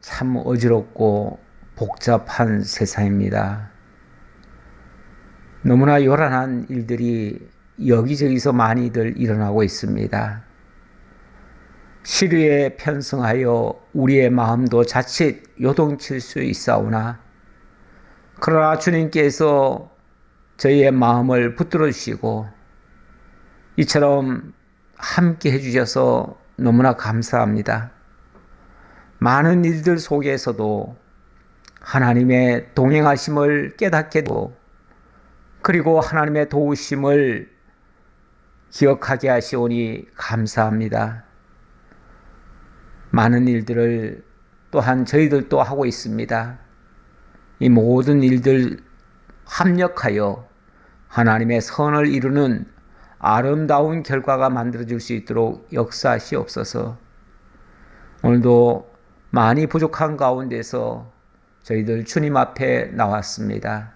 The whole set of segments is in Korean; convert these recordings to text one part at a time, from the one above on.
참 어지럽고 복잡한 세상입니다. 너무나 요란한 일들이 여기저기서 많이들 일어나고 있습니다. 시류에 편승하여 우리의 마음도 자칫 요동칠 수 있사오나, 그러나 주님께서 저희의 마음을 붙들어 주시고 이처럼 함께 해주셔서 너무나 감사합니다. 많은 일들 속에서도 하나님의 동행하심을 깨닫게 되고, 그리고 하나님의 도우심을 기억하게 하시오니 감사합니다. 많은 일들을 또한 저희들도 하고 있습니다. 이 모든 일들 합력하여 하나님의 선을 이루는 아름다운 결과가 만들어질 수 있도록 역사하시옵소서. 오늘도 많이 부족한 가운데서 저희들 주님 앞에 나왔습니다.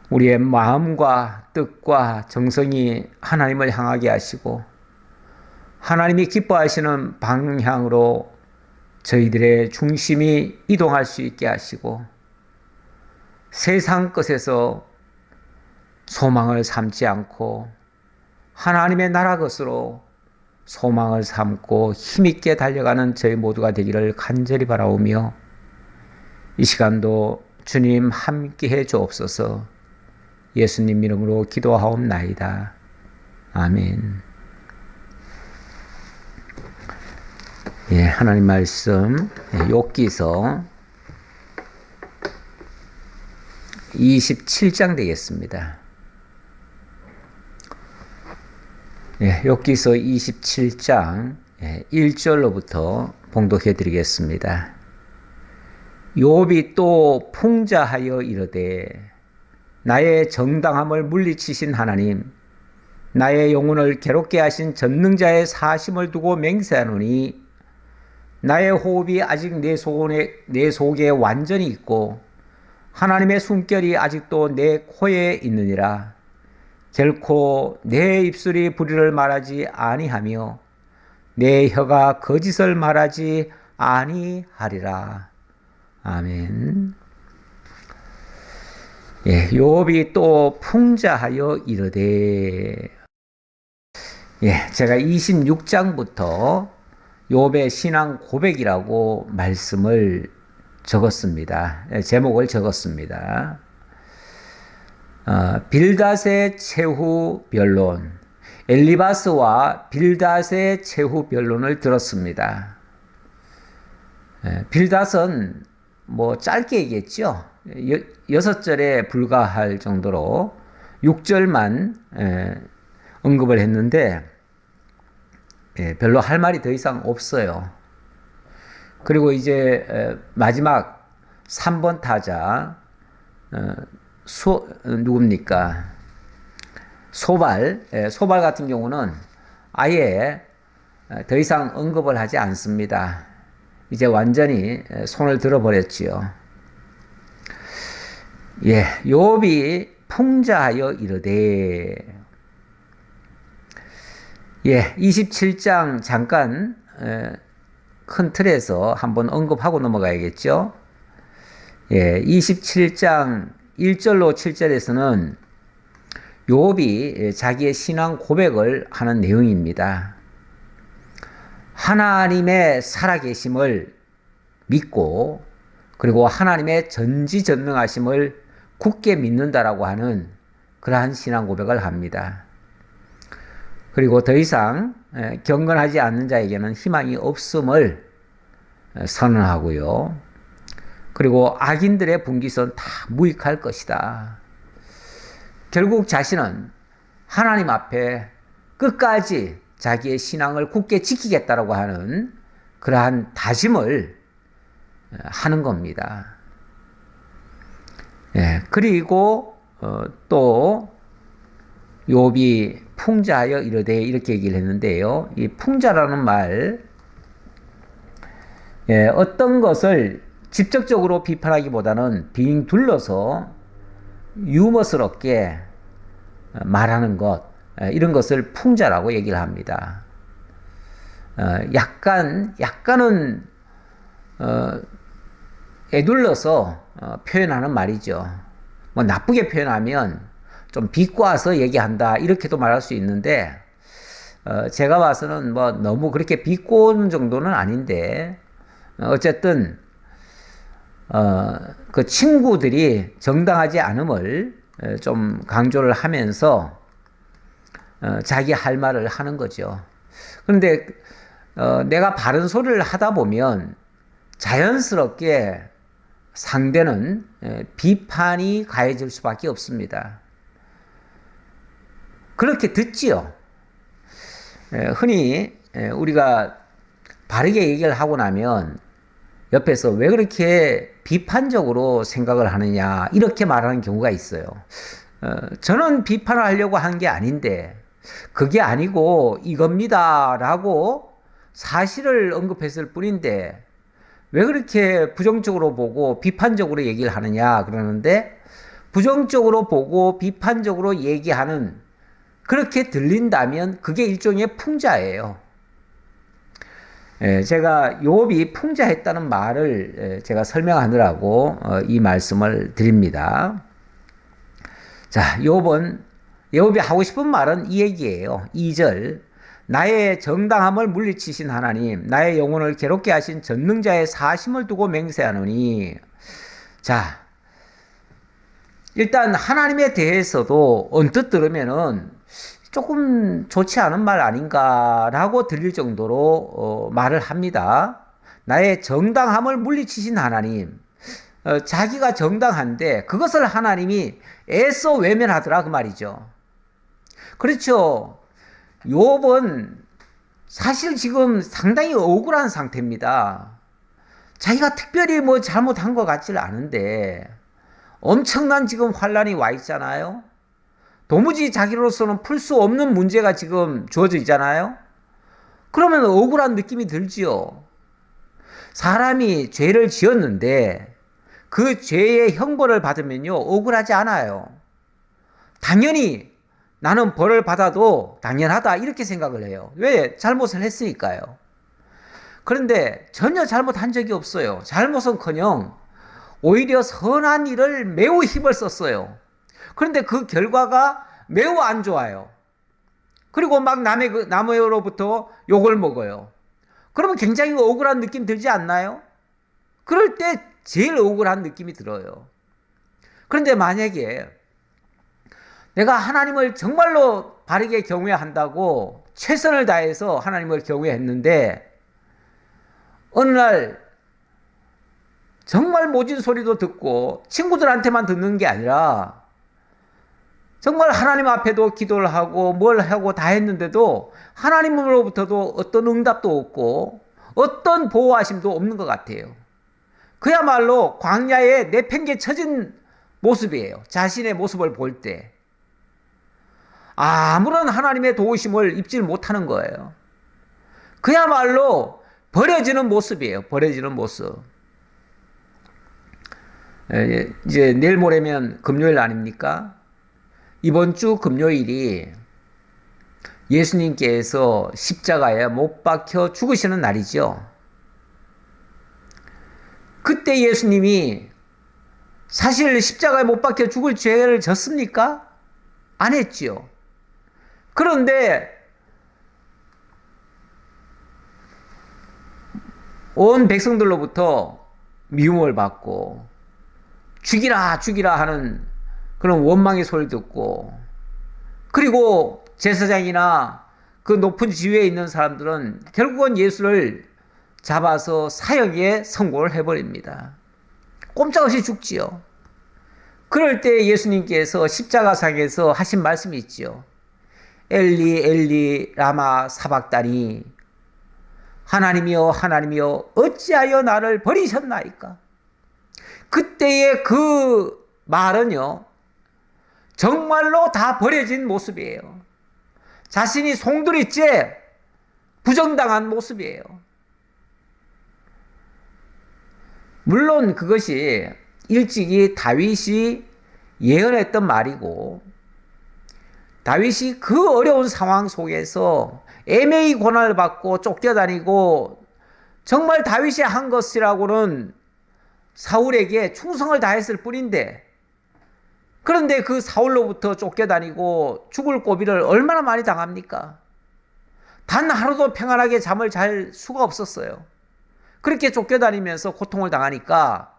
우리의 마음과 뜻과 정성이 하나님을 향하게 하시고 하나님이 기뻐하시는 방향으로 저희들의 중심이 이동할 수 있게 하시고, 세상 것에서 소망을 삼지 않고 하나님의 나라 것으로 소망을 삼고 힘있게 달려가는 저희 모두가 되기를 간절히 바라오며, 이 시간도 주님 함께 해 주옵소서. 예수님 이름으로 기도하옵나이다. 아멘. 하나님 말씀 욥기서 27장 되겠습니다. 욥기서 27장 1절로부터 봉독해 드리겠습니다. 욥이 또 풍자하여 이르되, 나의 정당함을 물리치신 하나님, 나의 영혼을 괴롭게 하신 전능자의 사심을 두고 맹세하노니, 나의 호흡이 아직 내 속에 완전히 있고 하나님의 숨결이 아직도 내 코에 있느니라. 결코 내 입술이 불의를 말하지 아니하며 내 혀가 거짓을 말하지 아니하리라. 아멘. 욥이 또 풍자하여 이르되, 제가 26장부터 욥의 신앙 고백이라고 말씀을 적었습니다. 제목을 적었습니다. 빌닷의 최후 변론, 엘리바스와 빌닷의 최후 변론을 들었습니다. 빌닷은 짧게 얘기했죠. 6절에 불과할 정도로 6절만 언급을 했는데 별로 할 말이 더 이상 없어요. 그리고 이제 마지막 3번 타자 누굽니까? 소발 같은 경우는 아예 더 이상 언급을 하지 않습니다. 이제 완전히 손을 들어버렸지요. 욥이 풍자하여 이르되, 27장 잠깐 큰 틀에서 한번 언급하고 넘어가야겠죠. 27장 1절로 7절에서는 욥이 자기의 신앙 고백을 하는 내용입니다. 하나님의 살아계심을 믿고, 그리고 하나님의 전지전능하심을 굳게 믿는다라고 하는 그러한 신앙 고백을 합니다. 그리고 더 이상 경건하지 않는 자에게는 희망이 없음을 선언하고요. 그리고 악인들의 분깃은 다 무익할 것이다. 결국 자신은 하나님 앞에 끝까지 자기의 신앙을 굳게 지키겠다라고 하는 그러한 다짐을 하는 겁니다. 그리고 또 욥이 풍자하여 이르되 이렇게 얘기를 했는데요. 이 풍자라는 말, 어떤 것을 직접적으로 비판하기보다는 빙 둘러서 유머스럽게 말하는 것, 이런 것을 풍자라고 얘기를 합니다. 약간은 에둘러서 표현하는 말이죠. 뭐 나쁘게 표현하면 좀 비꼬아서 얘기한다 이렇게도 말할 수 있는데 제가 봐서는 뭐 너무 그렇게 비꼬는 정도는 아닌데 어쨌든 그 친구들이 정당하지 않음을 좀 강조를 하면서 자기 할 말을 하는 거죠. 그런데 내가 바른 소리를 하다 보면 자연스럽게 상대는 비판이 가해질 수밖에 없습니다. 그렇게 듣지요. 흔히 우리가 바르게 얘기를 하고 나면 옆에서 왜 그렇게 비판적으로 생각을 하느냐 이렇게 말하는 경우가 있어요. 저는 비판을 하려고 한 게 아닌데 그게 아니고 이겁니다 라고 사실을 언급했을 뿐인데 왜 그렇게 부정적으로 보고 비판적으로 얘기를 하느냐 그러는데 부정적으로 보고 비판적으로 얘기하는 그렇게 들린다면 그게 일종의 풍자예요. 제가 욥이 풍자했다는 말을 제가 설명하느라고 이 말씀을 드립니다. 자, 욥이 하고 싶은 말은 이 얘기예요. 2절. 나의 정당함을 물리치신 하나님, 나의 영혼을 괴롭게 하신 전능자의 사심을 두고 맹세하노니. 자, 일단 하나님에 대해서도 언뜻 들으면은 조금 좋지 않은 말 아닌가라고 들릴 정도로 말을 합니다. 나의 정당함을 물리치신 하나님, 자기가 정당한데 그것을 하나님이 애써 외면하더라 그 말이죠. 그렇죠. 욥은 사실 지금 상당히 억울한 상태입니다. 자기가 특별히 뭐 잘못한 것 같지는 않은데 엄청난 지금 환란이 와 있잖아요. 도무지 자기로서는 풀 수 없는 문제가 지금 주어져 있잖아요. 그러면 억울한 느낌이 들지요. 사람이 죄를 지었는데 그 죄의 형벌을 받으면요 억울하지 않아요. 당연히 나는 벌을 받아도 당연하다 이렇게 생각을 해요. 왜? 잘못을 했으니까요. 그런데 전혀 잘못한 적이 없어요. 잘못은커녕 오히려 선한 일을 매우 힘을 썼어요. 그런데 그 결과가 매우 안 좋아요. 그리고 막 남으로부터 욕을 먹어요. 그러면 굉장히 억울한 느낌 들지 않나요? 그럴 때 제일 억울한 느낌이 들어요. 그런데 만약에 내가 하나님을 정말로 바르게 경외한다고 최선을 다해서 하나님을 경외했는데 어느 날 정말 모진 소리도 듣고 친구들한테만 듣는 게 아니라 정말 하나님 앞에도 기도를 하고 뭘 하고 다 했는데도 하나님으로부터도 어떤 응답도 없고 어떤 보호하심도 없는 것 같아요. 그야말로 광야에 내팽개쳐진 모습이에요. 자신의 모습을 볼 때. 아무런 하나님의 도우심을 입질 못하는 거예요. 그야말로 버려지는 모습이에요. 버려지는 모습. 이제 내일 모레면 금요일 아닙니까? 이번 주 금요일이 예수님께서 십자가에 못 박혀 죽으시는 날이죠. 그때 예수님이 사실 십자가에 못 박혀 죽을 죄를 졌습니까? 안 했지요. 그런데 온 백성들로부터 미움을 받고 죽이라 죽이라 하는 그런 원망의 소리를 듣고 그리고 제사장이나 그 높은 지위에 있는 사람들은 결국은 예수를 잡아서 사형에 선고를 해버립니다. 꼼짝없이 죽지요. 그럴 때 예수님께서 십자가상에서 하신 말씀이 있지요. 엘리 엘리 라마 사박다니 하나님이여 하나님이여 어찌하여 나를 버리셨나이까. 그때의 그 말은요 정말로 다 버려진 모습이에요. 자신이 송두리째 부정당한 모습이에요. 물론 그것이 일찍이 다윗이 예언했던 말이고 다윗이 그 어려운 상황 속에서 애매히 고난을 받고 쫓겨다니고 정말 다윗이 한 것이라고는 사울에게 충성을 다했을 뿐인데, 그런데 그 사울로부터 쫓겨다니고 죽을 고비를 얼마나 많이 당합니까? 단 하루도 평안하게 잠을 잘 수가 없었어요. 그렇게 쫓겨다니면서 고통을 당하니까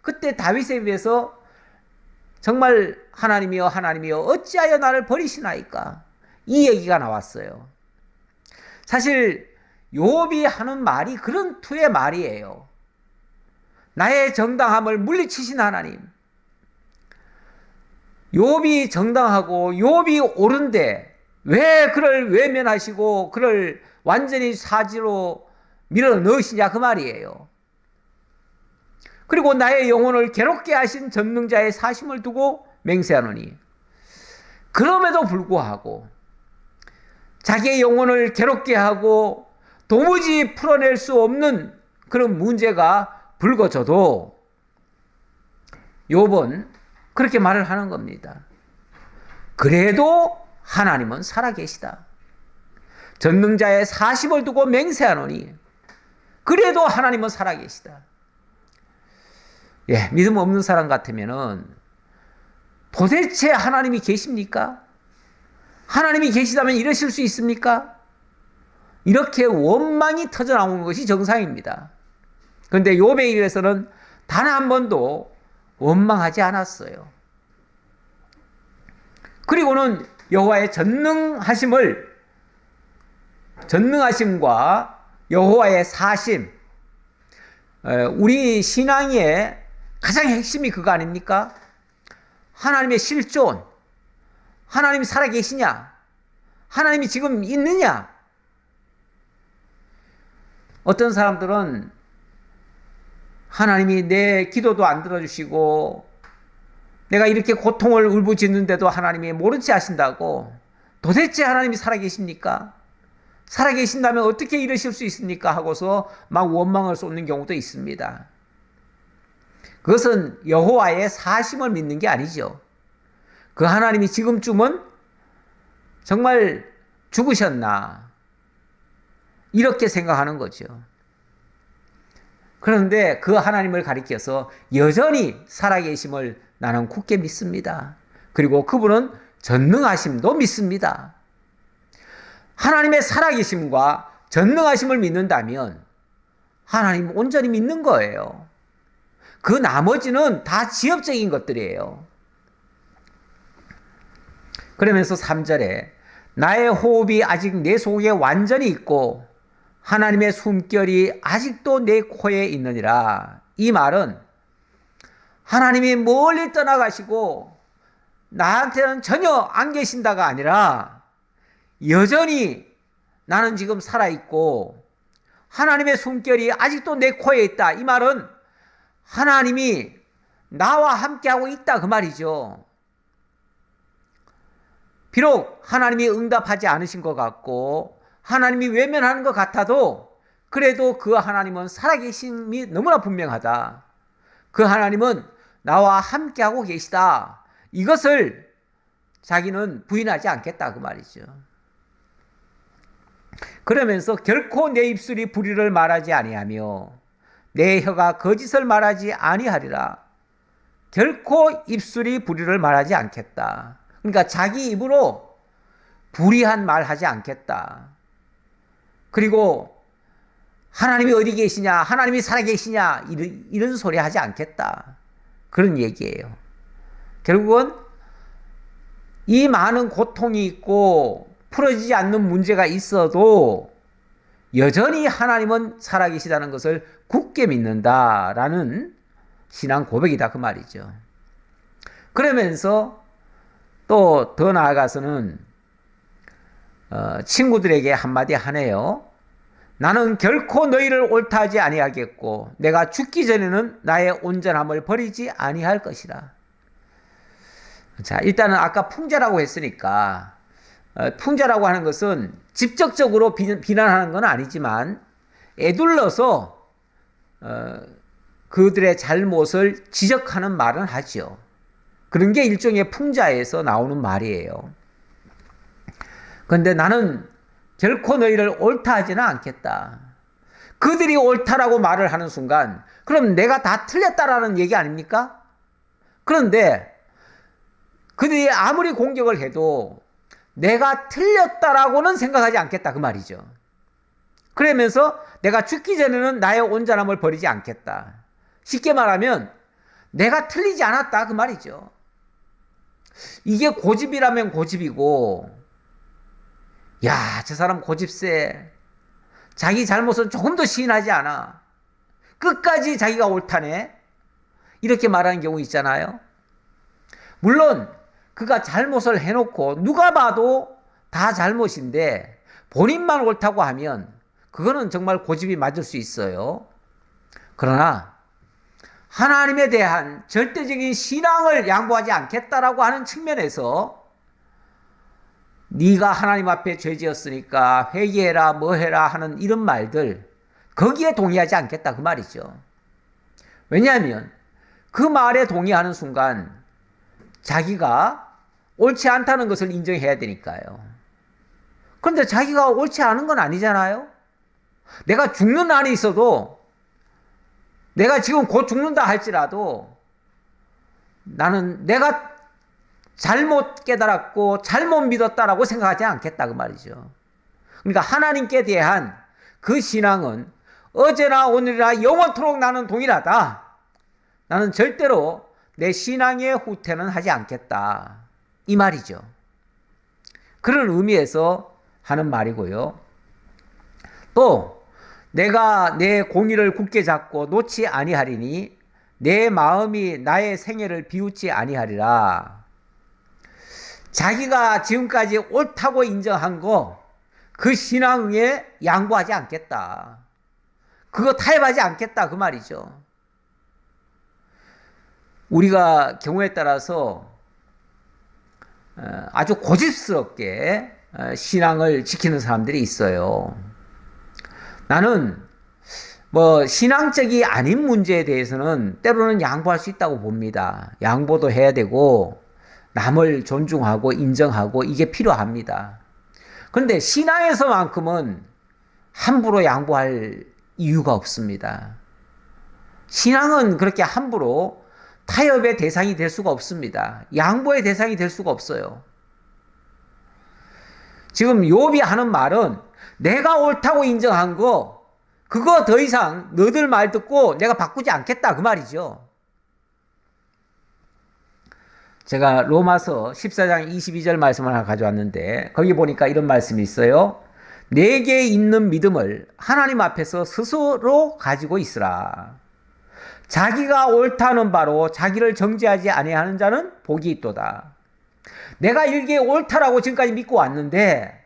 그때 다윗에 비해서 정말 하나님이여 하나님이여 어찌하여 나를 버리시나이까, 이 얘기가 나왔어요. 사실 욥이 하는 말이 그런 투의 말이에요. 나의 정당함을 물리치신 하나님, 욥이 정당하고 욥이 옳은데 왜 그를 외면하시고 그를 완전히 사지로 밀어 넣으시냐 그 말이에요. 그리고 나의 영혼을 괴롭게 하신 전능자의 사심을 두고 맹세하노니, 그럼에도 불구하고 자기의 영혼을 괴롭게 하고 도무지 풀어낼 수 없는 그런 문제가 불거져도 욥은 그렇게 말을 하는 겁니다. 그래도 하나님은 살아계시다. 전능자의 사심을 두고 맹세하노니 그래도 하나님은 살아계시다. 예, 믿음 없는 사람 같으면은 도대체 하나님이 계십니까? 하나님이 계시다면 이러실 수 있습니까? 이렇게 원망이 터져나오는 것이 정상입니다. 그런데 욥에 의해서는 단 한 번도 원망하지 않았어요. 그리고는 여호와의 전능하심과 여호와의 사심, 우리 신앙의 가장 핵심이 그거 아닙니까? 하나님의 실존, 하나님이 살아계시냐? 하나님이 지금 있느냐? 어떤 사람들은 하나님이 내 기도도 안 들어주시고 내가 이렇게 고통을 울부짖는데도 하나님이 모른 체 하신다고, 도대체 하나님이 살아계십니까? 살아계신다면 어떻게 이러실 수 있습니까? 하고서 막 원망을 쏟는 경우도 있습니다. 그것은 여호와의 사심을 믿는 게 아니죠. 그 하나님이 지금쯤은 정말 죽으셨나, 이렇게 생각하는 거죠. 그런데 그 하나님을 가리켜서 여전히 살아계심을 나는 굳게 믿습니다. 그리고 그분은 전능하심도 믿습니다. 하나님의 살아계심과 전능하심을 믿는다면 하나님 온전히 믿는 거예요. 그 나머지는 다 지엽적인 것들이에요. 그러면서 3절에 나의 호흡이 아직 내 속에 완전히 있고 하나님의 숨결이 아직도 내 코에 있느니라. 이 말은 하나님이 멀리 떠나가시고 나한테는 전혀 안 계신다가 아니라 여전히 나는 지금 살아있고 하나님의 숨결이 아직도 내 코에 있다. 이 말은 하나님이 나와 함께하고 있다 그 말이죠. 비록 하나님이 응답하지 않으신 것 같고 하나님이 외면하는 것 같아도 그래도 그 하나님은 살아계심이 너무나 분명하다. 그 하나님은 나와 함께하고 계시다. 이것을 자기는 부인하지 않겠다 그 말이죠. 그러면서 결코 내 입술이 불의를 말하지 아니하며 내 혀가 거짓을 말하지 아니하리라. 결코 입술이 불의를 말하지 않겠다. 그러니까 자기 입으로 불의한 말 하지 않겠다. 그리고 하나님이 어디 계시냐, 하나님이 살아계시냐, 이런 소리 하지 않겠다. 그런 얘기예요. 결국은 이 많은 고통이 있고 풀어지지 않는 문제가 있어도 여전히 하나님은 살아계시다는 것을 굳게 믿는다라는 신앙 고백이다 그 말이죠. 그러면서 또 더 나아가서는 친구들에게 한마디 하네요. 나는 결코 너희를 옳다 하지 아니하겠고 내가 죽기 전에는 나의 온전함을 버리지 아니할 것이라. 자, 일단은 아까 풍자라고 했으니까 풍자라고 하는 것은 직접적으로 비난하는 건 아니지만 애둘러서 그들의 잘못을 지적하는 말은 하죠. 그런 게 일종의 풍자에서 나오는 말이에요. 그런데 나는 결코 너희를 옳다 하지는 않겠다. 그들이 옳다라고 말을 하는 순간 그럼 내가 다 틀렸다라는 얘기 아닙니까? 그런데 그들이 아무리 공격을 해도 내가 틀렸다라고는 생각하지 않겠다 그 말이죠. 그러면서 내가 죽기 전에는 나의 온전함을 버리지 않겠다. 쉽게 말하면 내가 틀리지 않았다 그 말이죠. 이게 고집이라면 고집이고, 야, 저 사람 고집세. 자기 잘못은 조금도 시인하지 않아. 끝까지 자기가 옳다네. 이렇게 말하는 경우 있잖아요. 물론 그가 잘못을 해놓고 누가 봐도 다 잘못인데 본인만 옳다고 하면 그거는 정말 고집이 맞을 수 있어요. 그러나 하나님에 대한 절대적인 신앙을 양보하지 않겠다라고 하는 측면에서 네가 하나님 앞에 죄 지었으니까 회개해라 뭐 해라 하는 이런 말들 거기에 동의하지 않겠다 그 말이죠. 왜냐하면 그 말에 동의하는 순간 자기가 옳지 않다는 것을 인정해야 되니까요. 그런데 자기가 옳지 않은 건 아니잖아요. 내가 죽는 날이 있어도 내가 지금 곧 죽는다 할지라도 나는 내가 잘못 깨달았고 잘못 믿었다라고 생각하지 않겠다 그 말이죠. 그러니까 하나님께 대한 그 신앙은 어제나 오늘이나 영원토록 나는 동일하다. 나는 절대로 내 신앙의 후퇴는 하지 않겠다. 이 말이죠. 그런 의미에서 하는 말이고요. 또 내가 내 공의를 굳게 잡고 놓지 아니하리니 내 마음이 나의 생애를 비웃지 아니하리라. 자기가 지금까지 옳다고 인정한 거 그 신앙에 양보하지 않겠다. 그거 타협하지 않겠다 그 말이죠. 우리가 경우에 따라서 아주 고집스럽게 신앙을 지키는 사람들이 있어요. 나는 뭐 신앙적이 아닌 문제에 대해서는 때로는 양보할 수 있다고 봅니다. 양보도 해야 되고 남을 존중하고 인정하고 이게 필요합니다. 그런데 신앙에서만큼은 함부로 양보할 이유가 없습니다. 신앙은 그렇게 함부로 타협의 대상이 될 수가 없습니다. 양보의 대상이 될 수가 없어요. 지금 욥이 하는 말은 내가 옳다고 인정한 거 그거 더 이상 너들 말 듣고 내가 바꾸지 않겠다 그 말이죠. 제가 로마서 14장 22절 말씀을 하나 가져왔는데 거기 보니까 이런 말씀이 있어요. 내게 있는 믿음을 하나님 앞에서 스스로 가지고 있으라. 자기가 옳다는 바로 자기를 정죄하지 아니하는 자는 복이 있도다. 내가 이게 옳다라고 지금까지 믿고 왔는데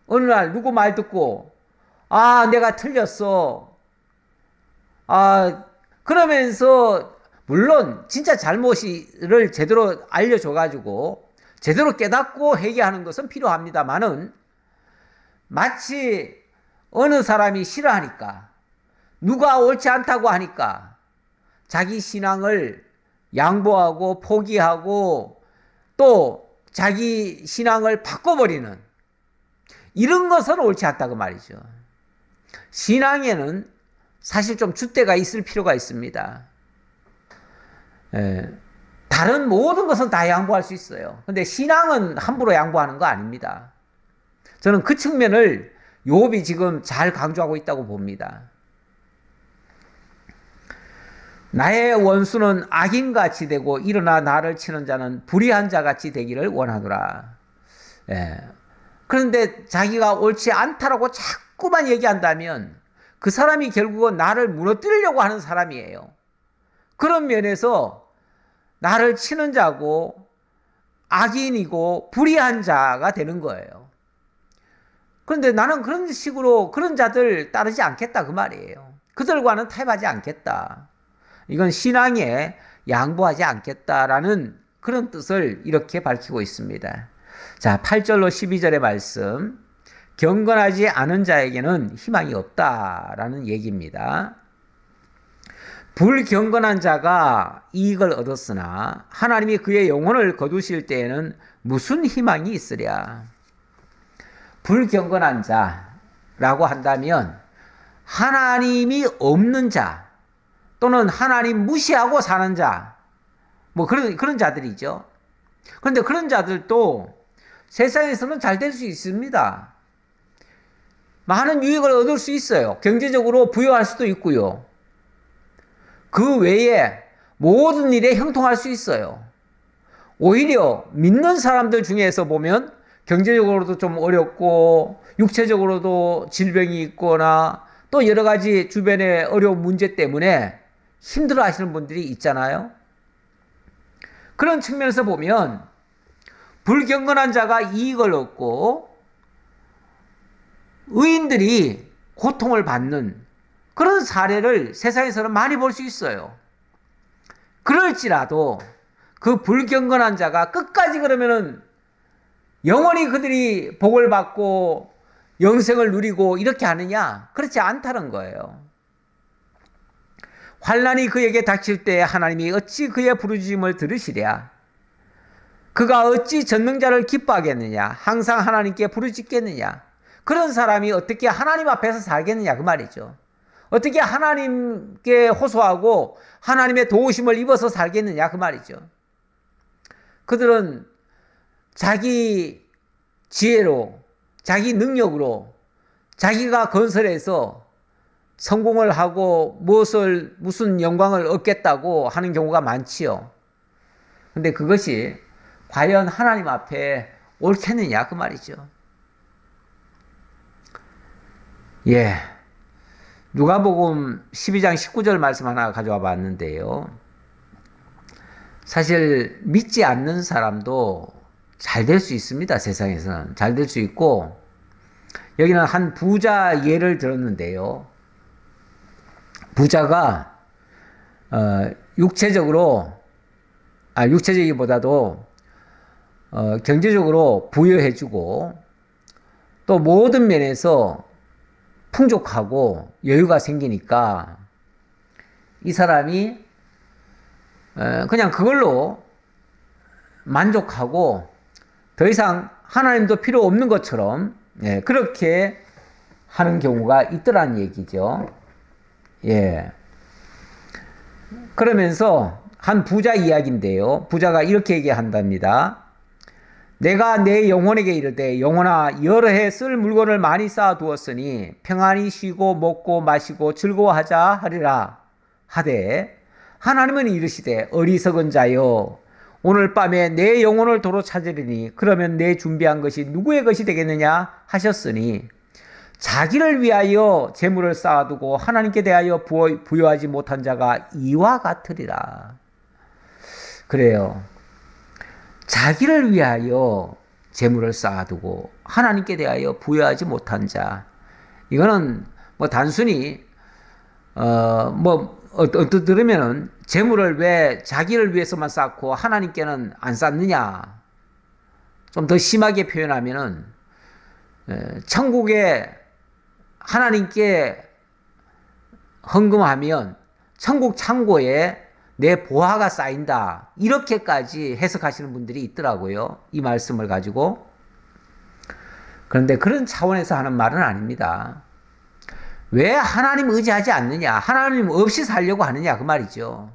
어느 날 누구 말 듣고 내가 틀렸어. 그러면서 물론 진짜 잘못을 제대로 알려줘가지고 제대로 깨닫고 회개하는 것은 필요합니다만은 마치 어느 사람이 싫어하니까 누가 옳지 않다고 하니까 자기 신앙을 양보하고 포기하고 또 자기 신앙을 바꿔버리는 이런 것은 옳지 않다 그 말이죠. 신앙에는 사실 좀 줏대가 있을 필요가 있습니다. 다른 모든 것은 다 양보할 수 있어요. 근데 신앙은 함부로 양보하는 거 아닙니다. 저는 그 측면을 욥이 지금 잘 강조하고 있다고 봅니다. 나의 원수는 악인같이 되고 일어나 나를 치는 자는 불의한 자같이 되기를 원하노라. 그런데 자기가 옳지 않다라고 자꾸만 얘기한다면 그 사람이 결국은 나를 무너뜨리려고 하는 사람이에요. 그런 면에서 나를 치는 자고 악인이고 불의한 자가 되는 거예요. 그런데 나는 그런 식으로 그런 자들 따르지 않겠다 그 말이에요. 그들과는 타협하지 않겠다. 이건 신앙에 양보하지 않겠다라는 그런 뜻을 이렇게 밝히고 있습니다. 자, 8절로 12절의 말씀. 경건하지 않은 자에게는 희망이 없다라는 얘기입니다. 불경건한 자가 이익을 얻었으나 하나님이 그의 영혼을 거두실 때에는 무슨 희망이 있으랴. 불경건한 자라고 한다면 하나님이 없는 자 또는 하나님 무시하고 사는 자, 뭐 그런 자들이죠. 그런데 그런 자들도 세상에서는 잘 될 수 있습니다. 많은 유익을 얻을 수 있어요. 경제적으로 부유할 수도 있고요. 그 외에 모든 일에 형통할 수 있어요. 오히려 믿는 사람들 중에서 보면 경제적으로도 좀 어렵고 육체적으로도 질병이 있거나 또 여러 가지 주변의 어려운 문제 때문에 힘들어 하시는 분들이 있잖아요. 그런 측면에서 보면 불경건한 자가 이익을 얻고 의인들이 고통을 받는 그런 사례를 세상에서는 많이 볼 수 있어요. 그럴지라도 그 불경건한 자가 끝까지 그러면은 영원히 그들이 복을 받고 영생을 누리고 이렇게 하느냐? 그렇지 않다는 거예요. 환난이 그에게 닥칠 때 하나님이 어찌 그의 부르짖음을 들으시랴? 그가 어찌 전능자를 기뻐하겠느냐? 항상 하나님께 부르짖겠느냐? 그런 사람이 어떻게 하나님 앞에서 살겠느냐 그 말이죠. 어떻게 하나님께 호소하고 하나님의 도우심을 입어서 살겠느냐 그 말이죠. 그들은 자기 지혜로, 자기 능력으로, 자기가 건설해서 성공을 하고 무슨 영광을 얻겠다고 하는 경우가 많지요. 근데 그것이 과연 하나님 앞에 옳겠느냐 그 말이죠. 예. 누가복음 12장 19절 말씀 하나 가져와 봤는데요. 사실 믿지 않는 사람도 잘 될 수 있습니다. 세상에서는 잘 될 수 있고, 여기는 한 부자 예를 들었는데요. 부자가 육체적이보다도 경제적으로 부여해주고 또 모든 면에서 풍족하고 여유가 생기니까 이 사람이 그냥 그걸로 만족하고 더 이상 하나님도 필요 없는 것처럼 그렇게 하는 경우가 있더란 얘기죠. 예. 그러면서 한 부자 이야기인데요. 부자가 이렇게 얘기한답니다. 내가 내 영혼에게 이르되 영혼아 여러 해 쓸 물건을 많이 쌓아 두었으니 평안히 쉬고 먹고 마시고 즐거워하자 하리라 하되 하나님은 이르시되 어리석은 자여 오늘 밤에 내 영혼을 도로 찾으리니 그러면 내 준비한 것이 누구의 것이 되겠느냐 하셨으니 자기를 위하여 재물을 쌓아두고 하나님께 대하여 부여하지 못한 자가 이와 같으리라. 그래요. 자기를 위하여 재물을 쌓아두고 하나님께 대하여 부여하지 못한 자. 이거는 뭐 단순히 들으면은 재물을 왜 자기를 위해서만 쌓고 하나님께는 안 쌓느냐. 좀 더 심하게 표현하면은 천국에 하나님께 헌금하면 천국 창고에 내 보화가 쌓인다. 이렇게까지 해석하시는 분들이 있더라고요. 이 말씀을 가지고. 그런데 그런 차원에서 하는 말은 아닙니다. 왜 하나님 의지하지 않느냐? 하나님 없이 살려고 하느냐? 그 말이죠.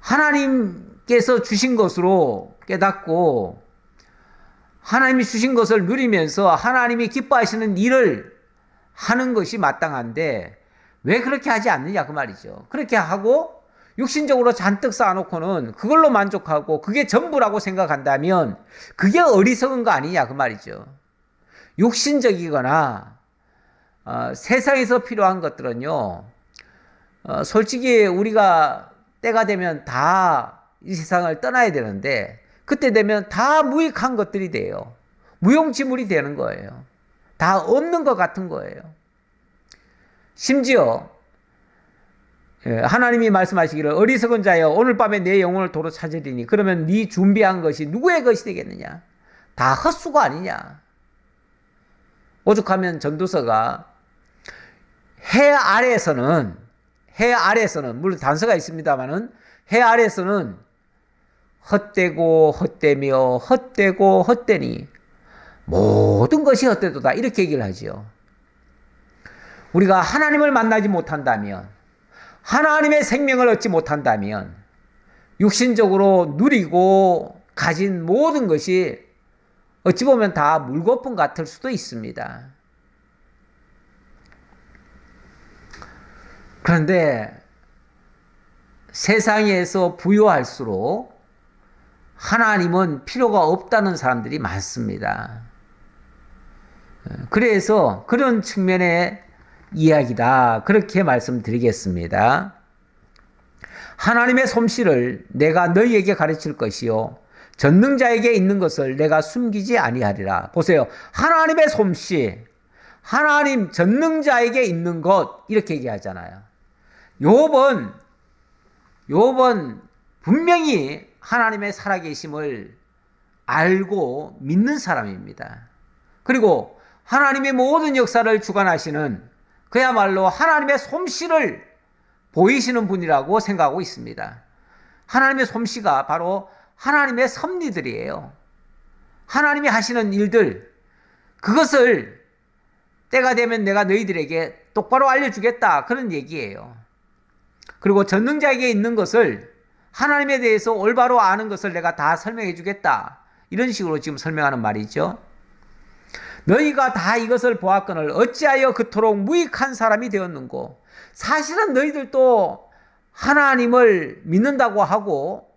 하나님께서 주신 것으로 깨닫고 하나님이 주신 것을 누리면서 하나님이 기뻐하시는 일을 하는 것이 마땅한데 왜 그렇게 하지 않느냐? 그 말이죠. 그렇게 하고 육신적으로 잔뜩 쌓아놓고는 그걸로 만족하고 그게 전부라고 생각한다면 그게 어리석은 거 아니냐? 그 말이죠. 육신적이거나 세상에서 필요한 것들은요, 솔직히 우리가 때가 되면 다 이 세상을 떠나야 되는데 그때 되면 다 무익한 것들이 돼요. 무용지물이 되는 거예요. 다 없는 것 같은 거예요. 심지어 하나님이 말씀하시기를 어리석은 자여 오늘 밤에 내 영혼을 도로 찾으리니 그러면 네 준비한 것이 누구의 것이 되겠느냐? 다 헛수고 아니냐? 오죽하면 전도서가 해 아래에서는 물론 단서가 있습니다만은 해 아래에서는 헛되고 헛되며 헛되고 헛되니 모든 것이 헛되도다 이렇게 얘기를 하지요. 우리가 하나님을 만나지 못한다면, 하나님의 생명을 얻지 못한다면 육신적으로 누리고 가진 모든 것이 어찌 보면 다 물거품 같을 수도 있습니다. 그런데 세상에서 부유할수록 하나님은 필요가 없다는 사람들이 많습니다. 그래서 그런 측면의 이야기다, 그렇게 말씀드리겠습니다. 하나님의 솜씨를 내가 너희에게 가르칠 것이요 전능자에게 있는 것을 내가 숨기지 아니하리라. 보세요. 하나님의 솜씨, 하나님 전능자에게 있는 것, 이렇게 얘기하잖아요. 욥은 분명히 하나님의 살아계심을 알고 믿는 사람입니다. 그리고 하나님의 모든 역사를 주관하시는, 그야말로 하나님의 솜씨를 보이시는 분이라고 생각하고 있습니다. 하나님의 솜씨가 바로 하나님의 섭리들이에요. 하나님이 하시는 일들, 그것을 때가 되면 내가 너희들에게 똑바로 알려주겠다, 그런 얘기예요. 그리고 전능자에게 있는 것을, 하나님에 대해서 올바로 아는 것을 내가 다 설명해 주겠다, 이런 식으로 지금 설명하는 말이죠. 너희가 다 이것을 보았거늘 어찌하여 그토록 무익한 사람이 되었는고. 사실은 너희들도 하나님을 믿는다고 하고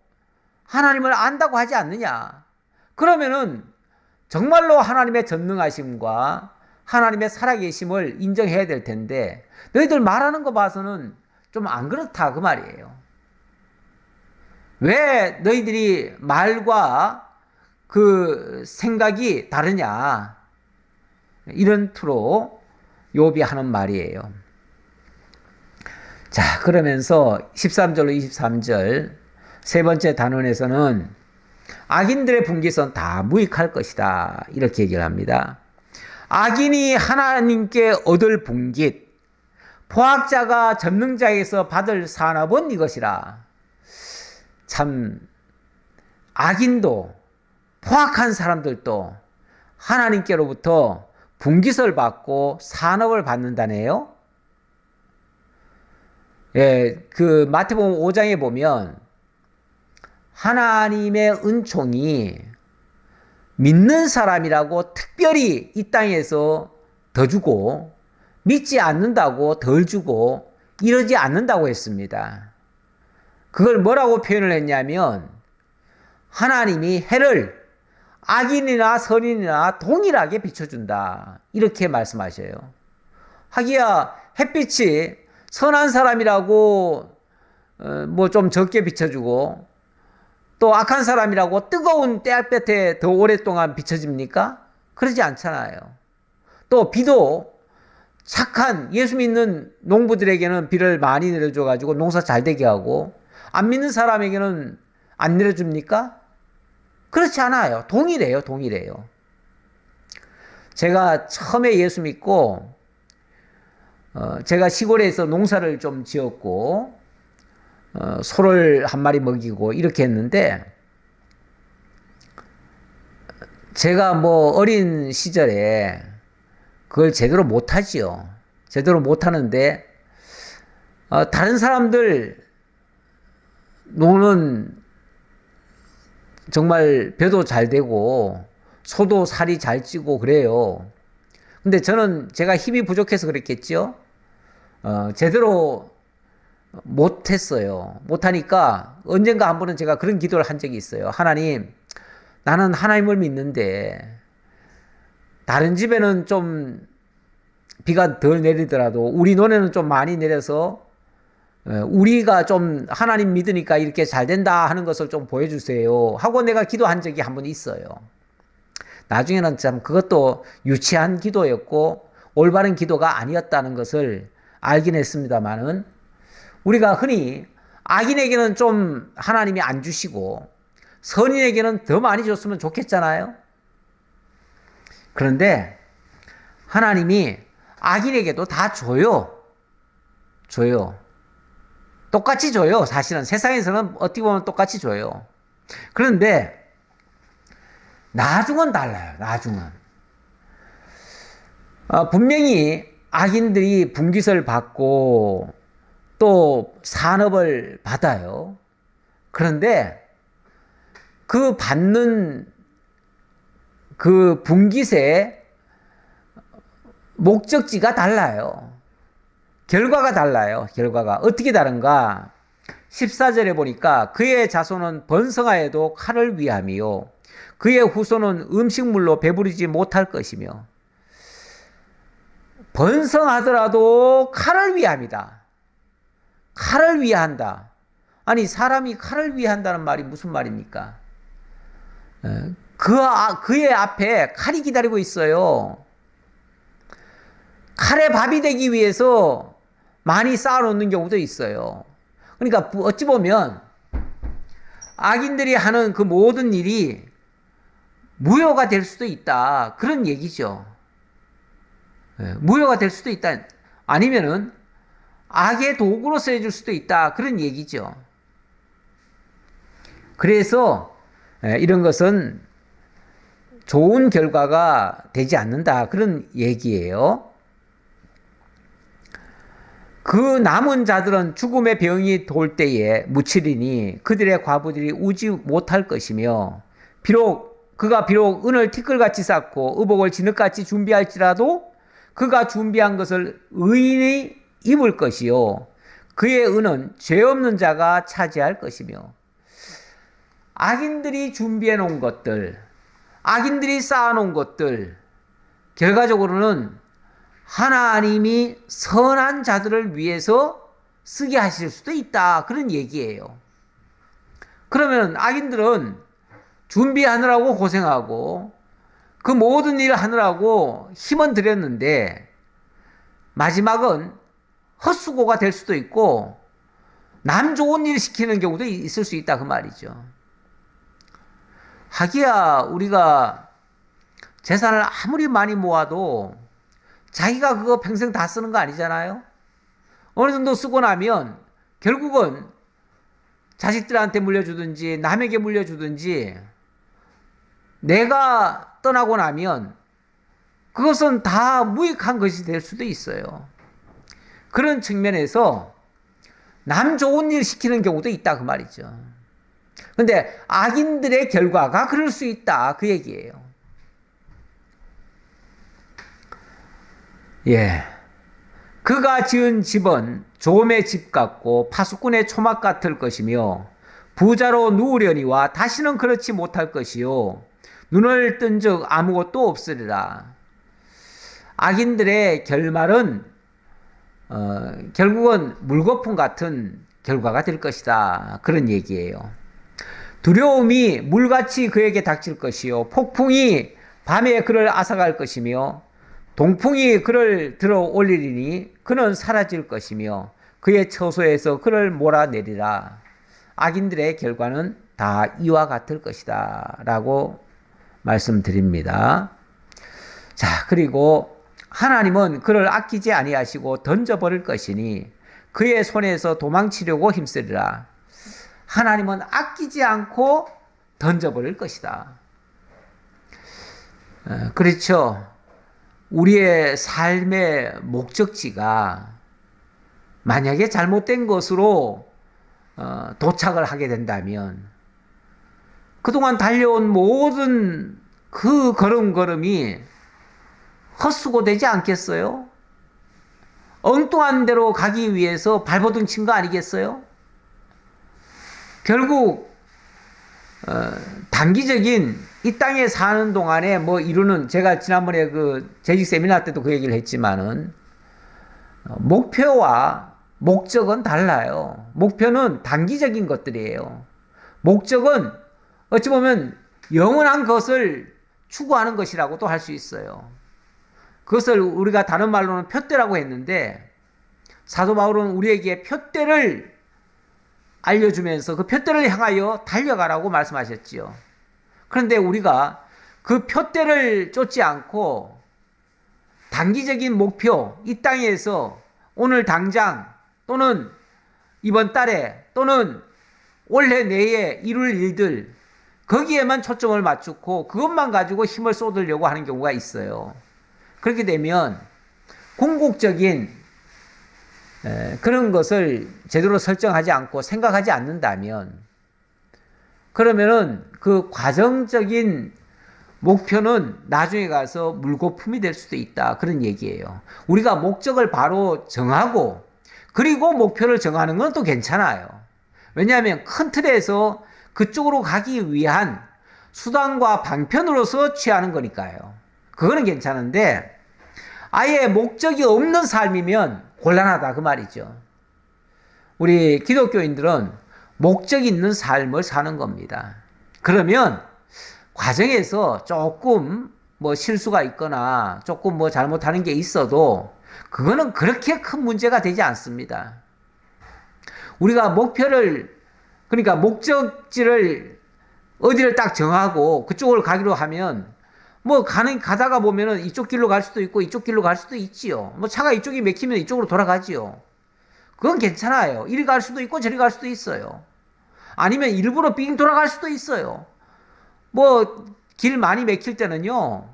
하나님을 안다고 하지 않느냐. 그러면은 정말로 하나님의 전능하심과 하나님의 살아계심을 인정해야 될 텐데, 너희들 말하는 거 봐서는 좀 안 그렇다, 그 말이에요. 왜 너희들이 말과 그 생각이 다르냐, 이런 투로 욥이 하는 말이에요. 자, 그러면서 13절로 23절 세 번째 단원에서는 악인들의 분깃은 다 무익할 것이다, 이렇게 얘기를 합니다. 악인이 하나님께 얻을 분깃, 포악자가 전능자에게서 받을 산업은 이것이라. 참, 악인도 포악한 사람들도 하나님께로부터 분깃을 받고 산업을 받는다네요. 예, 그 마태복음 5장에 보면 하나님의 은총이 믿는 사람이라고 특별히 이 땅에서 더 주고, 믿지 않는다고 덜 주고 이러지 않는다고 했습니다. 그걸 뭐라고 표현을 했냐면, 하나님이 해를 악인이나 선인이나 동일하게 비춰준다, 이렇게 말씀하셔요. 하기야 햇빛이 선한 사람이라고 뭐 좀 적게 비춰주고, 또 악한 사람이라고 뜨거운 때알볕에 더 오랫동안 비춰집니까? 그러지 않잖아요. 또 비도 착한 예수 믿는 농부들에게는 비를 많이 내려줘 가지고 농사 잘 되게 하고, 안 믿는 사람에게는 안 내려줍니까? 그렇지 않아요. 동일해요. 동일해요. 제가 처음에 예수 믿고 제가 시골에서 농사를 좀 지었고 소를 한 마리 먹이고 이렇게 했는데, 제가 뭐 어린 시절에 그걸 제대로 못하지요. 제대로 못하는데 다른 사람들 노는 정말 벼도 잘 되고 소도 살이 잘 찌고 그래요. 근데 저는 제가 힘이 부족해서 그랬겠죠. 제대로 못했어요. 못하니까 언젠가 한 번은 제가 그런 기도를 한 적이 있어요. 하나님, 나는 하나님을 믿는데 다른 집에는 좀 비가 덜 내리더라도 우리 논에는 좀 많이 내려서 우리가 좀 하나님 믿으니까 이렇게 잘 된다 하는 것을 좀 보여주세요 하고 내가 기도한 적이 한 번 있어요. 나중에는 참 그것도 유치한 기도였고 올바른 기도가 아니었다는 것을 알긴 했습니다만은, 우리가 흔히 악인에게는 좀 하나님이 안 주시고 선인에게는 더 많이 줬으면 좋겠잖아요. 그런데 하나님이 악인에게도 다 줘요. 줘요. 똑같이 줘요. 사실은 세상에서는 어떻게 보면 똑같이 줘요. 그런데 나중은 달라요. 나중은. 분명히 악인들이 분깃을 받고 또 산업을 받아요. 그런데 그 받는 그 분깃의 목적지가 달라요. 결과가 달라요. 결과가 어떻게 다른가? 14절에 보니까 그의 자손은 번성하여도 칼을 위함이요 그의 후손은 음식물로 배부르지 못할 것이며 번성하더라도 칼을 위함이다. 칼을 위한다. 아니 사람이 칼을 위한다는 말이 무슨 말입니까? 그의 앞에 칼이 기다리고 있어요. 칼에 밥이 되기 위해서 많이 쌓아놓는 경우도 있어요. 그러니까 어찌 보면 악인들이 하는 그 모든 일이 무효가 될 수도 있다. 그런 얘기죠. 무효가 될 수도 있다. 아니면은 악의 도구로 쓰여질 수도 있다. 그런 얘기죠. 그래서 이런 것은 좋은 결과가 되지 않는다. 그런 얘기예요. 그 남은 자들은 죽음의 병이 돌 때에 묻히리니 그들의 과부들이 우지 못할 것이며 그가 비록 은을 티끌같이 쌓고 의복을 진흙같이 준비할지라도 그가 준비한 것을 의인이 입을 것이요 그의 은은 죄 없는 자가 차지할 것이며 악인들이 준비해 놓은 것들, 악인들이 쌓아 놓은 것들 결과적으로는 하나님이 선한 자들을 위해서 쓰게 하실 수도 있다. 그런 얘기예요. 그러면 악인들은 준비하느라고 고생하고 그 모든 일을 하느라고 힘은 들였는데 마지막은 헛수고가 될 수도 있고 남 좋은 일 시키는 경우도 있을 수 있다. 그 말이죠. 하기야 우리가 재산을 아무리 많이 모아도 자기가 그거 평생 다 쓰는 거 아니잖아요. 어느 정도 쓰고 나면 결국은 자식들한테 물려주든지 남에게 물려주든지 내가 떠나고 나면 그것은 다 무익한 것이 될 수도 있어요. 그런 측면에서 남 좋은 일 시키는 경우도 있다 그 말이죠. 근데 악인들의 결과가 그럴 수 있다 그 얘기예요. 예. 그가 지은 집은 조음의 집 같고 파수꾼의 초막 같을 것이며 부자로 누우려니와 다시는 그렇지 못할 것이요 눈을 뜬 적 아무것도 없으리라. 악인들의 결말은 결국은 물거품 같은 결과가 될 것이다. 그런 얘기예요. 두려움이 물같이 그에게 닥칠 것이요 폭풍이 밤에 그를 앗아갈 것이며 동풍이 그를 들어 올리리니 그는 사라질 것이며 그의 처소에서 그를 몰아내리라. 악인들의 결과는 다 이와 같을 것이다 라고 말씀드립니다. 자, 그리고 하나님은 그를 아끼지 아니하시고 던져버릴 것이니 그의 손에서 도망치려고 힘쓰리라. 하나님은 아끼지 않고 던져버릴 것이다. 그렇죠. 우리의 삶의 목적지가 만약에 잘못된 것으로 도착을 하게 된다면 그동안 달려온 모든 그 걸음걸음이 헛수고되지 않겠어요? 엉뚱한 데로 가기 위해서 발버둥 친 거 아니겠어요? 결국 단기적인 이 땅에 사는 동안에 뭐 이루는 제가 지난번에 그 재직 세미나 때도 그 얘기를 했지만은 목표와 목적은 달라요. 목표는 단기적인 것들이에요. 목적은 어찌 보면 영원한 것을 추구하는 것이라고도 할 수 있어요. 그것을 우리가 다른 말로는 표대라고 했는데 사도 바울은 우리에게 표대를 알려주면서 그 표대를 향하여 달려가라고 말씀하셨지요. 그런데 우리가 그 표대를 쫓지 않고 단기적인 목표, 이 땅에서 오늘 당장 또는 이번 달에 또는 올해 내에 이룰 일들 거기에만 초점을 맞추고 그것만 가지고 힘을 쏟으려고 하는 경우가 있어요. 그렇게 되면 궁극적인 그런 것을 제대로 설정하지 않고 생각하지 않는다면, 그러면은 그 과정적인 목표는 나중에 가서 물거품이 될 수도 있다. 그런 얘기예요. 우리가 목적을 바로 정하고 그리고 목표를 정하는 건 또 괜찮아요. 왜냐하면 큰 틀에서 그쪽으로 가기 위한 수단과 방편으로서 취하는 거니까요. 그거는 괜찮은데 아예 목적이 없는 삶이면 곤란하다 그 말이죠. 우리 기독교인들은 목적 있는 삶을 사는 겁니다. 그러면 과정에서 조금 뭐 실수가 있거나 조금 뭐 잘못하는 게 있어도 그거는 그렇게 큰 문제가 되지 않습니다. 우리가 목표를, 그러니까 목적지를 어디를 딱 정하고 그쪽을 가기로 하면 뭐 가다가 보면은 이쪽 길로 갈 수도 있고 이쪽 길로 갈 수도 있지요. 뭐 차가 이쪽이 막히면 이쪽으로 돌아가지요. 그건 괜찮아요. 이리 갈 수도 있고 저리 갈 수도 있어요. 아니면 일부러 빙 돌아갈 수도 있어요. 뭐 길 많이 막힐 때는요,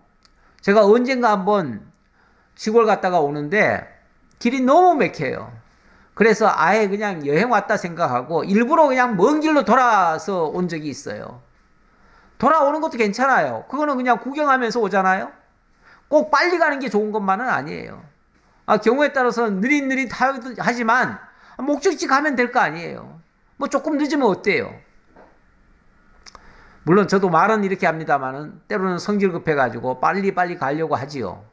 제가 언젠가 한번 시골 갔다가 오는데 길이 너무 막혀요. 그래서 아예 그냥 여행 왔다 생각하고 일부러 그냥 먼 길로 돌아서 온 적이 있어요. 돌아오는 것도 괜찮아요. 그거는 그냥 구경하면서 오잖아요. 꼭 빨리 가는 게 좋은 것만은 아니에요. 경우에 따라서는 느릿느릿 하지만 목적지 가면 될 거 아니에요. 뭐 조금 늦으면 어때요? 물론 저도 말은 이렇게 합니다만은 때로는 성질 급해가지고 빨리 가려고 하지요.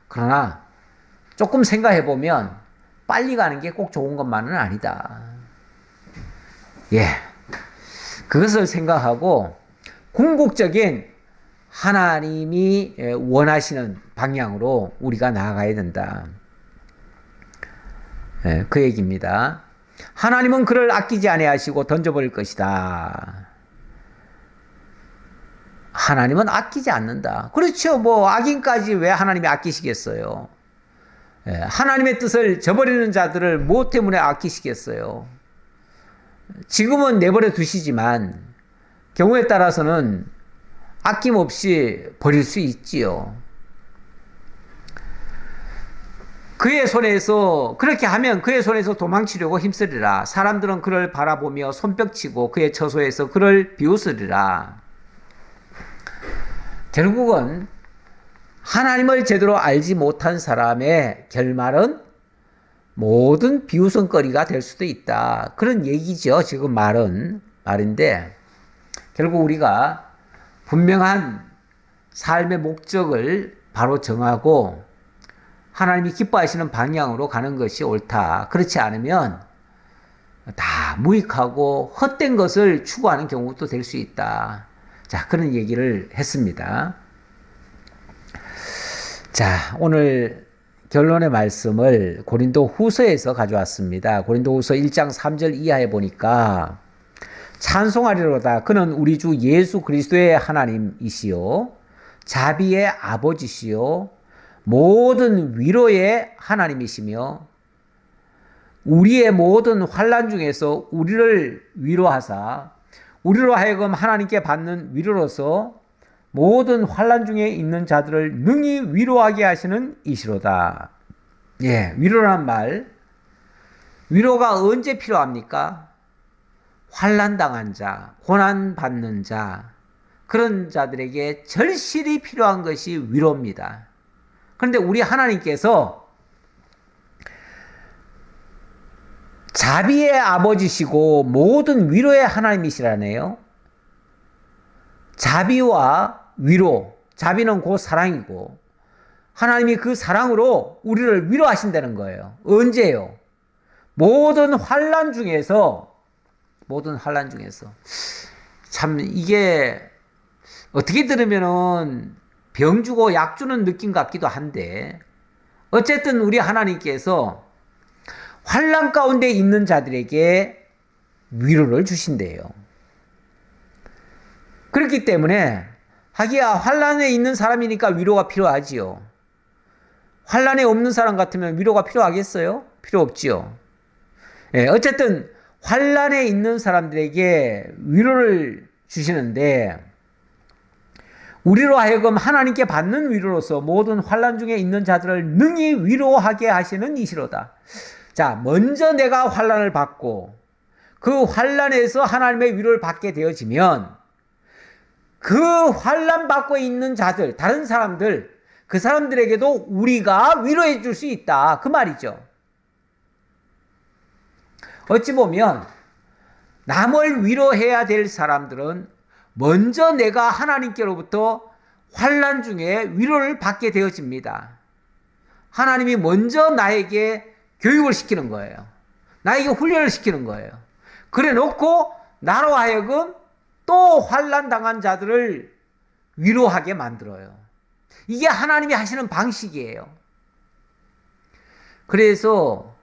그러나 조금 생각해보면 빨리 가는 게 꼭 좋은 것만은 아니다. 예. 그것을 생각하고 궁극적인 하나님이 원하시는 방향으로 우리가 나아가야 된다. 그 얘기입니다. 하나님은 그를 아끼지 아니하시고 던져버릴 것이다. 하나님은 아끼지 않는다. 그렇죠. 뭐 악인까지 왜 하나님이 아끼시겠어요? 하나님의 뜻을 저버리는 자들을 무엇 때문에 아끼시겠어요? 지금은 내버려 두시지만 경우에 따라서는 아낌없이 버릴 수 있지요. 그의 손에서, 그렇게 하면 그의 손에서 도망치려고 힘쓰리라. 사람들은 그를 바라보며 손뼉치고 그의 처소에서 그를 비웃으리라. 결국은 하나님을 제대로 알지 못한 사람의 결말은 모든 비웃음거리가 될 수도 있다. 그런 얘기죠. 지금 말인데 결국 우리가 분명한 삶의 목적을 바로 정하고 하나님이 기뻐하시는 방향으로 가는 것이 옳다. 그렇지 않으면 다 무익하고 헛된 것을 추구하는 경우도 될 수 있다. 자, 그런 얘기를 했습니다. 자, 오늘 결론의 말씀을 고린도 후서에서 가져왔습니다. 고린도 후서 1장 3절 이하에 보니까 찬송하리로다. 그는 우리 주 예수 그리스도의 하나님이시요 자비의 아버지시요 모든 위로의 하나님이시며 우리의 모든 환난 중에서 우리를 위로하사 우리로 하여금 하나님께 받는 위로로서 모든 환난 중에 있는 자들을 능히 위로하게 하시는 이시로다. 예, 위로란 말. 위로가 언제 필요합니까? 환난 당한 자, 고난 받는 자, 그런 자들에게 절실히 필요한 것이 위로입니다. 그런데 우리 하나님께서 자비의 아버지시고 모든 위로의 하나님이시라네요. 자비와 위로, 자비는 곧 사랑이고 하나님이 그 사랑으로 우리를 위로하신다는 거예요. 언제요? 모든 환난 중에서 참 이게 어떻게 들으면은 병 주고 약 주는 느낌 같기도 한데 어쨌든 우리 하나님께서 환난 가운데 있는 자들에게 위로를 주신대요. 그렇기 때문에 하기야 환난에 있는 사람이니까 위로가 필요하지요. 환난에 없는 사람 같으면 위로가 필요하겠어요? 필요 없지요. 예, 어쨌든 환난에 있는 사람들에게 위로를 주시는데 우리로 하여금 하나님께 받는 위로로서 모든 환난 중에 있는 자들을 능히 위로하게 하시는 이시로다. 자, 먼저 내가 환난을 받고 그 환난에서 하나님의 위로를 받게 되어지면 그 환난 받고 있는 자들, 다른 사람들, 그 사람들에게도 우리가 위로해 줄 수 있다. 그 말이죠. 어찌 보면 남을 위로해야 될 사람들은 먼저 내가 하나님께로부터 환난 중에 위로를 받게 되어집니다. 하나님이 먼저 나에게 교육을 시키는 거예요. 나에게 훈련을 시키는 거예요. 그래 놓고 나로 하여금 또 환난 당한 자들을 위로하게 만들어요. 이게 하나님이 하시는 방식이에요. 그래서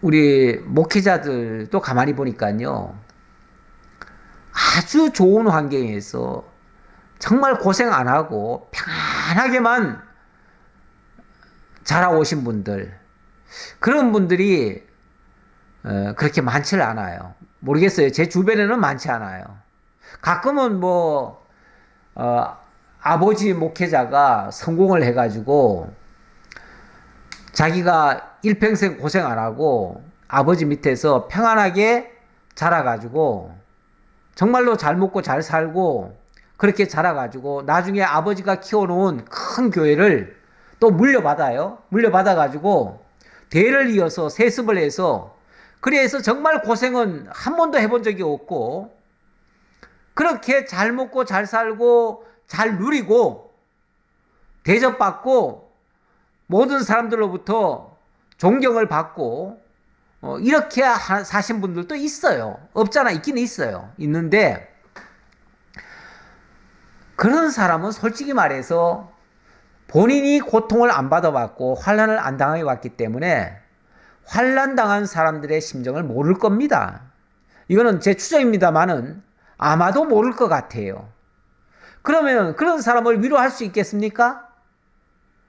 우리 목회자들도 가만히 보니까요, 아주 좋은 환경에서 정말 고생 안 하고 편안하게만 자라오신 분들, 그런 분들이 그렇게 많지를 않아요. 모르겠어요. 제 주변에는 많지 않아요. 가끔은 아버지 목회자가 성공을 해가지고 자기가 일평생 고생 안 하고 아버지 밑에서 평안하게 자라가지고 정말로 잘 먹고 잘 살고 그렇게 자라가지고 나중에 아버지가 키워놓은 큰 교회를 또 물려받아요. 물려받아가지고 대를 이어서 세습을 해서, 그래서 정말 고생은 한 번도 해본 적이 없고 그렇게 잘 먹고 잘 살고 잘 누리고 대접받고 모든 사람들로부터 존경을 받고 이렇게 사신 분들도 있어요. 없잖아. 있긴 있어요. 있는데 그런 사람은 솔직히 말해서 본인이 고통을 안 받아봤고 환난을 안 당해 왔기 때문에 환난 당한 사람들의 심정을 모를 겁니다. 이거는 제 추정입니다만은 아마도 모를 것 같아요. 그러면 그런 사람을 위로할 수 있겠습니까?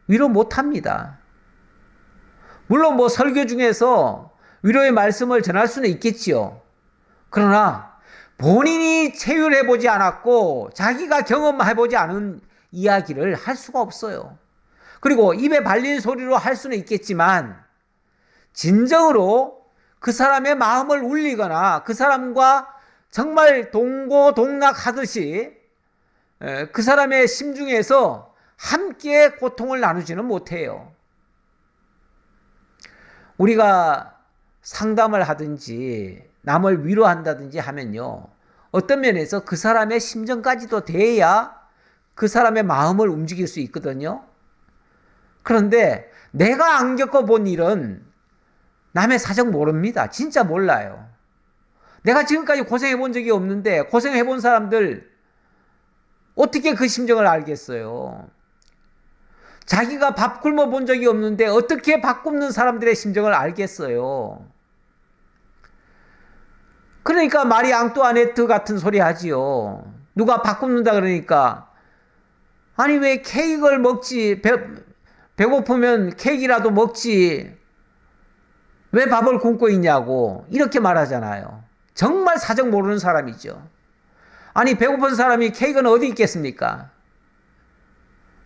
위로 못합니다. 물론 설교 중에서 위로의 말씀을 전할 수는 있겠지요. 그러나 본인이 체휼해보지 않았고 자기가 경험해보지 않은 이야기를 할 수가 없어요. 그리고 입에 발린 소리로 할 수는 있겠지만 진정으로 그 사람의 마음을 울리거나 그 사람과 정말 동고동락하듯이 그 사람의 심중에서 함께 고통을 나누지는 못해요. 우리가 상담을 하든지 남을 위로한다든지 하면요, 어떤 면에서 그 사람의 심정까지도 돼야 그 사람의 마음을 움직일 수 있거든요. 그런데 내가 안 겪어본 일은 남의 사정 모릅니다. 진짜 몰라요. 내가 지금까지 고생해 본 적이 없는데 고생해 본 사람들 어떻게 그 심정을 알겠어요? 자기가 밥 굶어 본 적이 없는데 어떻게 밥 굶는 사람들의 심정을 알겠어요? 그러니까 마리 앙뚜아네트 같은 소리 하지요. 누가 밥 굶는다 그러니까 아니 왜 케이크를 먹지? 배고프면 케이크라도 먹지. 왜 밥을 굶고 있냐고 이렇게 말하잖아요. 정말 사정 모르는 사람이죠. 아니 배고픈 사람이 케이크는 어디 있겠습니까?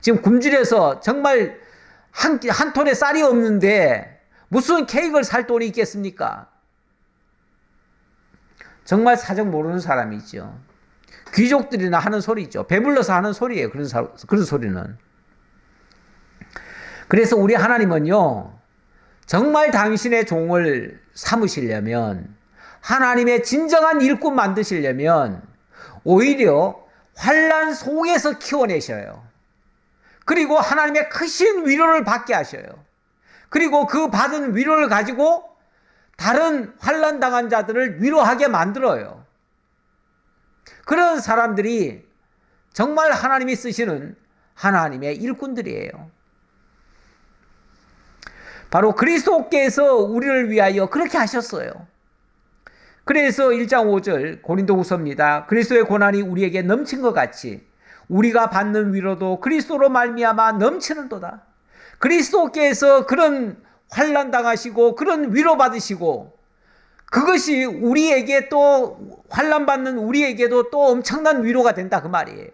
지금 굶주려서 정말 한 톨에 쌀이 없는데 무슨 케이크를 살 돈이 있겠습니까? 정말 사정 모르는 사람이죠. 귀족들이나 하는 소리죠. 배불러서 하는 소리예요. 그런 소리는. 그래서 우리 하나님은요, 정말 당신의 종을 삼으시려면, 하나님의 진정한 일꾼 만드시려면 오히려 환난 속에서 키워내셔요. 그리고 하나님의 크신 위로를 받게 하셔요. 그리고 그 받은 위로를 가지고 다른 환난 당한 자들을 위로하게 만들어요. 그런 사람들이 정말 하나님이 쓰시는 하나님의 일꾼들이에요. 바로 그리스도께서 우리를 위하여 그렇게 하셨어요. 그래서 1장 5절 고린도후서입니다. 그리스도의 고난이 우리에게 넘친 것 같이 우리가 받는 위로도 그리스도로 말미암아 넘치는도다. 그리스도께서 그런 환난 당하시고 그런 위로 받으시고 그것이 우리에게 또 환난 받는 우리에게도 또 엄청난 위로가 된다 그 말이에요.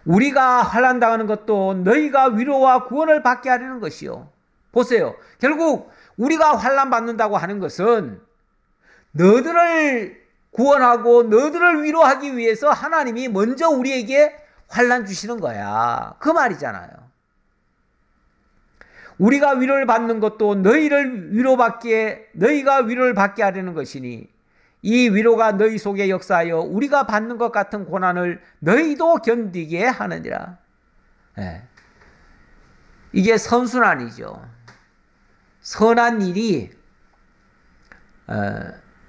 우리가 환난 당하는 것도 너희가 위로와 구원을 받게 하려는 것이요. 보세요. 결국 우리가 환난 받는다고 하는 것은 너희들을 구원하고 너희들을 위로하기 위해서 하나님이 먼저 우리에게 환난 주시는 거야. 그 말이잖아요. 우리가 위로를 받는 것도 너희가 위로를 받게 하려는 것이니 이 위로가 너희 속에 역사하여 우리가 받는 것 같은 고난을 너희도 견디게 하느니라. 이게 선순환이죠. 선한 일이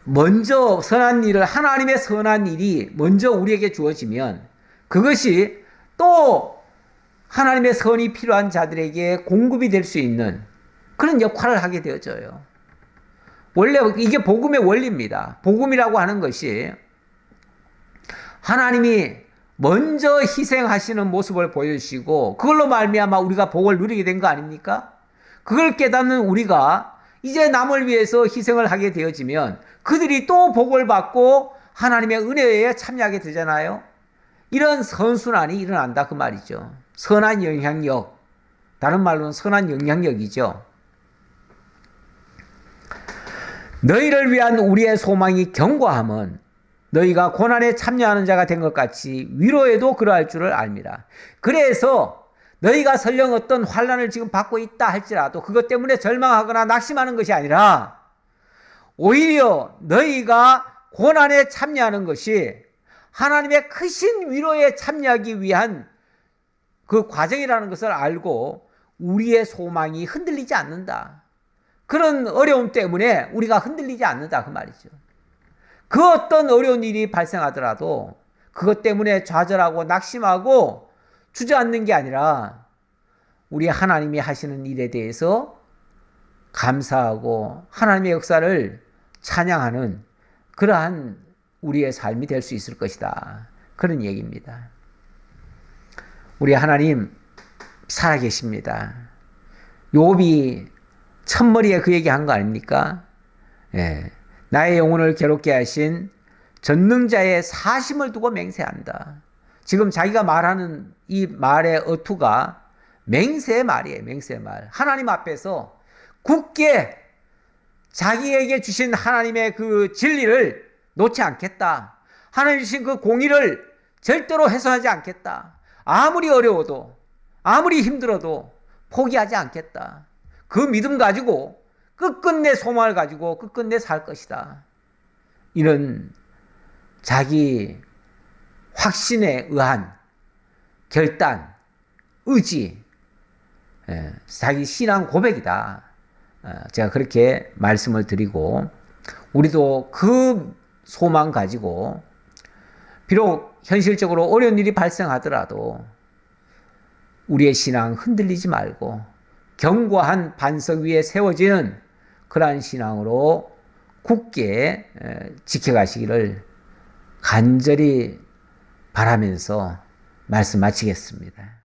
먼저 선한 일을 하나님의 선한 일이 먼저 우리에게 주어지면 그것이 또 하나님의 선이 필요한 자들에게 공급이 될 수 있는 그런 역할을 하게 되어져요. 원래 이게 복음의 원리입니다. 복음이라고 하는 것이 하나님이 먼저 희생하시는 모습을 보여주시고 그걸로 말미암아 우리가 복을 누리게 된 거 아닙니까? 그걸 깨닫는 우리가 이제 남을 위해서 희생을 하게 되어지면 그들이 또 복을 받고 하나님의 은혜에 참여하게 되잖아요. 이런 선순환이 일어난다 그 말이죠. 선한 영향력, 다른 말로는 선한 영향력이죠. 너희를 위한 우리의 소망이 견고함은 너희가 고난에 참여하는 자가 된 것 같이 위로에도 그러할 줄을 압니다. 그래서 너희가 설령 어떤 환난을 지금 받고 있다 할지라도 그것 때문에 절망하거나 낙심하는 것이 아니라 오히려 너희가 고난에 참여하는 것이 하나님의 크신 위로에 참여하기 위한 그 과정이라는 것을 알고 우리의 소망이 흔들리지 않는다. 그런 어려움 때문에 우리가 흔들리지 않는다 그 말이죠. 그 어떤 어려운 일이 발생하더라도 그것 때문에 좌절하고 낙심하고 주저앉는 게 아니라 우리 하나님이 하시는 일에 대해서 감사하고 하나님의 역사를 찬양하는 그러한 우리의 삶이 될 수 있을 것이다. 그런 얘기입니다. 우리 하나님 살아계십니다. 욥이 첫머리에 그 얘기한 거 아닙니까? 나의 영혼을 괴롭게 하신 전능자의 사심을 두고 맹세한다. 지금 자기가 말하는 이 말의 어투가 맹세의 말이에요. 맹세의 말. 하나님 앞에서 굳게 자기에게 주신 하나님의 그 진리를 놓지 않겠다. 하나님 주신 그 공의를 절대로 훼손하지 않겠다. 아무리 어려워도 아무리 힘들어도 포기하지 않겠다. 그 믿음 가지고 끝끝내 소망을 가지고 끝끝내 살 것이다. 이런 자기 확신에 의한 결단, 의지, 자기 신앙 고백이다. 제가 그렇게 말씀을 드리고 우리도 그 소망 가지고 비록 현실적으로 어려운 일이 발생하더라도 우리의 신앙 흔들리지 말고 견고한 반석 위에 세워지는 그러한 신앙으로 굳게 지켜가시기를 간절히 바라면서 말씀 마치겠습니다.